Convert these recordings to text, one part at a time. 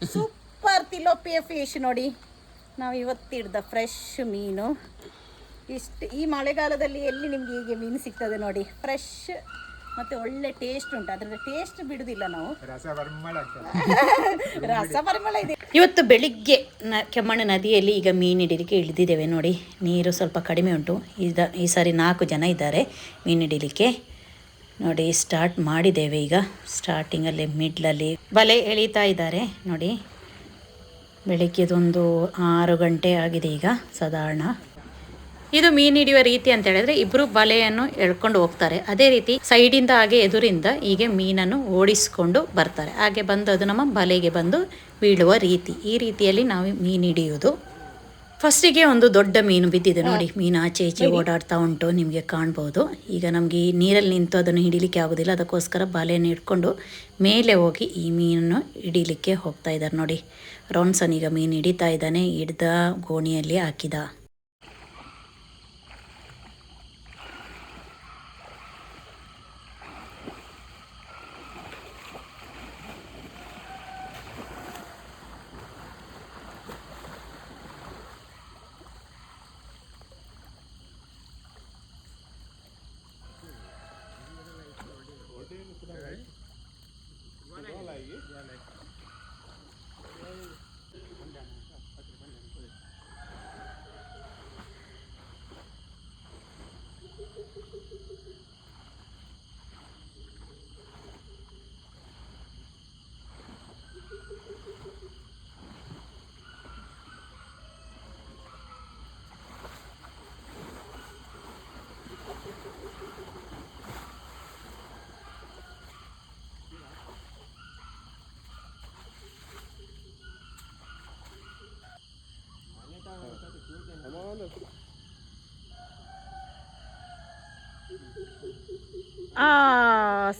Super ತಿಲೋಪಿಯ fish ನೋಡಿ, ನಾವು ಇವತ್ತು ಹಿಡ್ದ ಫ್ರೆಶ್ ಮೀನು. ಈ ಮಳೆಗಾಲದಲ್ಲಿ ಎಲ್ಲಿ ನಿಮಗೆ ಹೀಗೆ ಮೀನು ಸಿಗ್ತದೆ ನೋಡಿ, ಫ್ರೆಶ್ ಮತ್ತು ಒಳ್ಳೆ ಟೇಸ್ಟ್ ಉಂಟು. ಅದರ ಟೇಸ್ಟ್ ಬಿಡುವುದಿಲ್ಲ ನಾವು, ರಸ ಪರಿಮಳ ಇದೆ. ಇವತ್ತು ಬೆಳಿಗ್ಗೆ ಕೆಮ್ಮಣ್ಣು ನದಿಯಲ್ಲಿ ಈಗ ಮೀನು ಹಿಡೀಲಿಕ್ಕೆ ಇಳಿದಿದ್ದೇವೆ ನೋಡಿ. ನೀರು ಸ್ವಲ್ಪ ಕಡಿಮೆ ಉಂಟು. ಈ ಸಾರಿ 4 ಜನ ಇದ್ದಾರೆ ಮೀನು ಹಿಡೀಲಿಕ್ಕೆ ನೋಡಿ. ಸ್ಟಾರ್ಟ್ ಮಾಡಿದ್ದೇವೆ ಈಗ. ಸ್ಟಾರ್ಟಿಂಗಲ್ಲಿ ಮಿಡ್ಲಲ್ಲಿ ಬಲೆ ಎಳೀತಾ ಇದ್ದಾರೆ ನೋಡಿ. ಬೆಳಿಗ್ಗೆದೊಂದು 6 ಗಂಟೆ ಆಗಿದೆ ಈಗ ಸಾಧಾರಣ. ಇದು ಮೀನು ಹಿಡಿಯುವ ರೀತಿ ಅಂತ ಹೇಳಿದ್ರೆ, ಇಬ್ಬರು ಬಲೆಯನ್ನು ಎಳ್ಕೊಂಡು ಹೋಗ್ತಾರೆ. ಅದೇ ರೀತಿ ಸೈಡಿಂದ ಹಾಗೆ ಎದುರಿಂದ ಹೀಗೆ ಮೀನನ್ನು ಓಡಿಸ್ಕೊಂಡು ಬರ್ತಾರೆ. ಹಾಗೆ ಬಂದು ಅದು ನಮ್ಮ ಬಲೆಗೆ ಬಂದು ಬೀಳುವ ರೀತಿ. ಈ ರೀತಿಯಲ್ಲಿ ನಾವು ಮೀನು ಹಿಡಿಯುವುದು. ಫಸ್ಟಿಗೆ ಒಂದು ದೊಡ್ಡ ಮೀನು ಬಿದ್ದಿದೆ ನೋಡಿ. ಮೀನು ಆಚೆ ಈಚೆ ಓಡಾಡ್ತಾ ಉಂಟು, ನಿಮಗೆ ಕಾಣ್ಬೋದು. ಈಗ ನಮಗೆ ಈ ನೀರಲ್ಲಿ ನಿಂತು ಅದನ್ನು ಹಿಡಿಲಿಕ್ಕೆ ಆಗೋದಿಲ್ಲ, ಅದಕ್ಕೋಸ್ಕರ ಬಲೆಯನ್ನು ಇಟ್ಕೊಂಡು ಮೇಲೆ ಹೋಗಿ ಈ ಮೀನನ್ನು ಹಿಡಿಲಿಕ್ಕೆ ಹೋಗ್ತಾ ಇದ್ದಾರೆ ನೋಡಿ. ರೋನ್ಸನ್ ಈಗ ಮೀನು ಹಿಡಿತಾ ಇದ್ದಾನೆ. ಹಿಡ್ದ ಗೋಣಿಯಲ್ಲಿ ಹಾಕಿದ.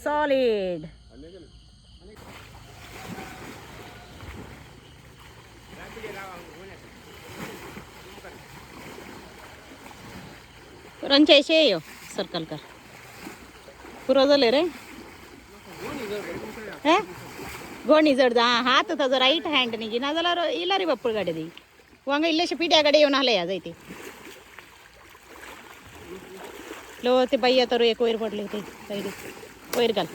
ಸಾಲಿಡ್. रंचे ऐसे ही हो सर्कल कर पूरा ले रहे हैं गोणी जड हात ताजो राईट हँड निघी ना जाल्यार इला रे बापूळ गाडी दी वांगा इल्लेशे पिड्या गाडी येवन आले जायते लो ते बाई तर एक वयर पडले ते पहिले वयर घाल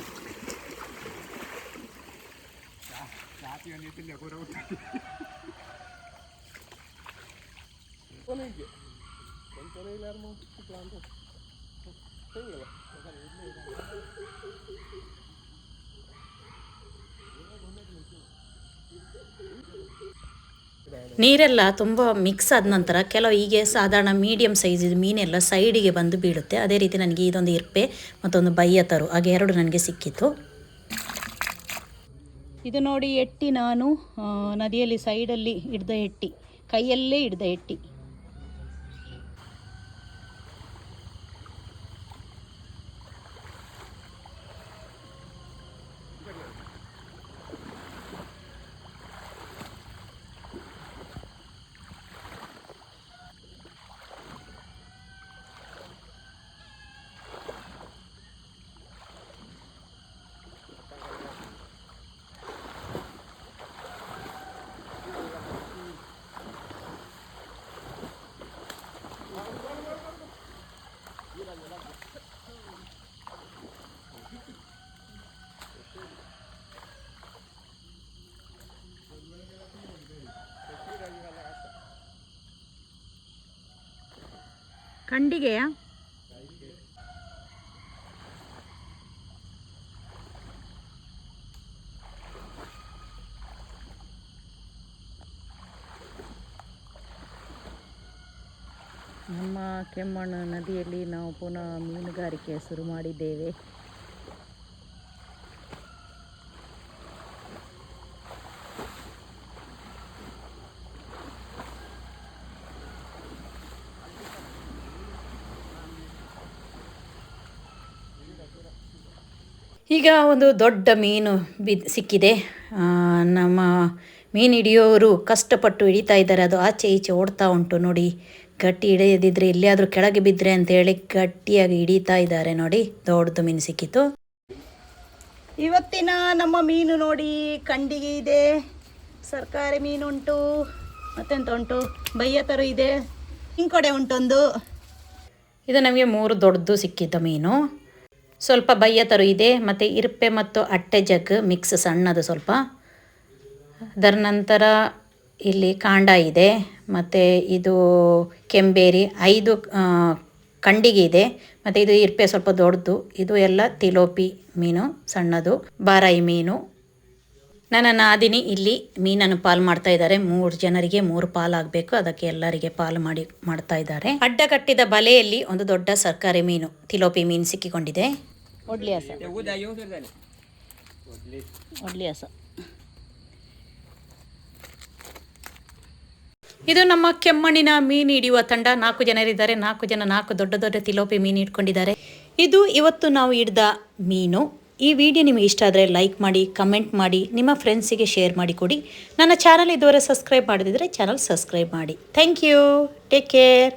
ನೀರೆಲ್ಲ ತುಂಬ ಮಿಕ್ಸ್ ಆದ ನಂತರ ಕೆಲವು ಹೀಗೆ ಸಾಧಾರಣ ಮೀಡಿಯಮ್ ಸೈಜಿದು ಮೀನೆಲ್ಲ ಸೈಡಿಗೆ ಬಂದು ಬೀಳುತ್ತೆ. ಅದೇ ರೀತಿ ನನಗೆ ಇದೊಂದು ಇರ್ಪೆ ಮತ್ತೊಂದು ಬಯ್ಯ ತರು ಹಾಗೆ 2 ನನಗೆ ಸಿಕ್ಕಿತ್ತು. ಇದು ನೋಡಿ ಎಟ್ಟಿ, ನಾನು ನದಿಯಲ್ಲಿ ಸೈಡಲ್ಲಿ ಹಿಡ್ದ ಎಟ್ಟಿ, ಕೈಯಲ್ಲೇ ಹಿಡ್ದ ಎಟ್ಟಿ. ಖಂಡಿಗೆಯ ನಮ್ಮ ಕೆಮ್ಮಣ್ಣು ನದಿಯಲ್ಲಿ ನಾವು ಪುನಃ ಮೀನುಗಾರಿಕೆ ಶುರು ಮಾಡಿದ್ದೇವೆ. ಈಗ ಒಂದು ದೊಡ್ಡ ಮೀನು ಸಿಕ್ಕಿದೆ. ನಮ್ಮ ಮೀನು ಹಿಡಿಯೋರು ಕಷ್ಟಪಟ್ಟು ಹಿಡಿತಾ ಇದ್ದಾರೆ. ಅದು ಆಚೆ ಈಚೆ ಓಡ್ತಾ ಉಂಟು ನೋಡಿ. ಗಟ್ಟಿ ಹಿಡಿಯದಿದ್ರೆ ಎಲ್ಲಿಯಾದರೂ ಕೆಳಗೆ ಬಿದ್ದರೆ ಅಂತೇಳಿ ಗಟ್ಟಿಯಾಗಿ ಹಿಡಿತಾ ಇದ್ದಾರೆ ನೋಡಿ. ದೊಡ್ಡದು ಮೀನು ಸಿಕ್ಕಿತು. ಇವತ್ತಿನ ನಮ್ಮ ಮೀನು ನೋಡಿ, ಕಂಡಿಗೆ ಇದೆ, ಸರ್ಕಾರಿ ಮೀನು ಉಂಟು, ಮತ್ತೆಂತ ಉಂಟು, ಬಯ್ಯ ಥರ ಇದೆ, ಹಿಂಕೊಡೆ ಉಂಟೊಂದು. ಇದು ನಮಗೆ 3 ದೊಡ್ಡದು ಸಿಕ್ಕಿದ್ದ ಮೀನು. ಸ್ವಲ್ಪ ಬಯ್ಯ ಥರ ಇದೆ, ಮತ್ತು ಇರ್ಪೆ ಮತ್ತು ಅಟ್ಟೆ ಜಗ್ ಮಿಕ್ಸ್ ಸಣ್ಣದು ಸ್ವಲ್ಪ. ಅದರ ನಂತರ ಇಲ್ಲಿ ಕಾಂಡ ಇದೆ, ಮತ್ತು ಇದು ಕೆಂಬೇರಿ 5 ಕಂಡಿಗೆ ಇದೆ, ಮತ್ತು ಇದು ಇರ್ಪೆ ಸ್ವಲ್ಪ ದೊಡ್ಡದು. ಇದು ಎಲ್ಲ ತಿಲೋಪಿ ಮೀನು ಸಣ್ಣದು, ಬಾರಾಯಿ ಮೀನು. ನನ್ನ ನಾದಿನಿ ಇಲ್ಲಿ ಮೀನನ್ನು ಪಾಲು ಮಾಡ್ತಾ ಇದ್ದಾರೆ. 3 ಜನರಿಗೆ 3 ಪಾಲು ಆಗಬೇಕು, ಅದಕ್ಕೆ ಎಲ್ಲರಿಗೆ ಪಾಲು ಮಾಡ್ತಾ ಇದ್ದಾರೆ. ಅಡ್ಡ ಕಟ್ಟಿದ ಬಲೆಯಲ್ಲಿ ಒಂದು ದೊಡ್ಡ ಸರ್ಕಾರಿ ಮೀನು ತಿಲೋಪಿ ಮೀನು ಸಿಕ್ಕಿಕೊಂಡಿದೆ. ಒಡ್ಲಿಯಾಸ ಇದು ನಮ್ಮ ಕೆಮ್ಮಣ್ಣಿನ ಮೀನು ಹಿಡಿಯುವ ತಂಡ. 4 ಜನರಿದ್ದಾರೆ. 4 ಜನ 4 ದೊಡ್ಡ ದೊಡ್ಡ ತಿಲೋಪಿ ಮೀನು ಇಟ್ಕೊಂಡಿದ್ದಾರೆ. ಇದು ಇವತ್ತು ನಾವು ಹಿಡಿದ ಮೀನು. ಈ ವಿಡಿಯೋ ನಿಮಗೆ ಇಷ್ಟ ಆದರೆ ಲೈಕ್ ಮಾಡಿ, ಕಮೆಂಟ್ ಮಾಡಿ, ನಿಮ್ಮ ಫ್ರೆಂಡ್ಸಿಗೆ ಶೇರ್ ಮಾಡಿ ಕೊಡಿ. ನನ್ನ ಚಾನಲ್ ಇದುವರೆ ಸಬ್ಸ್ಕ್ರೈಬ್ ಮಾಡದಿದ್ದರೆ ಚಾನಲ್ ಸಬ್ಸ್ಕ್ರೈಬ್ ಮಾಡಿ. Thank you. Take care.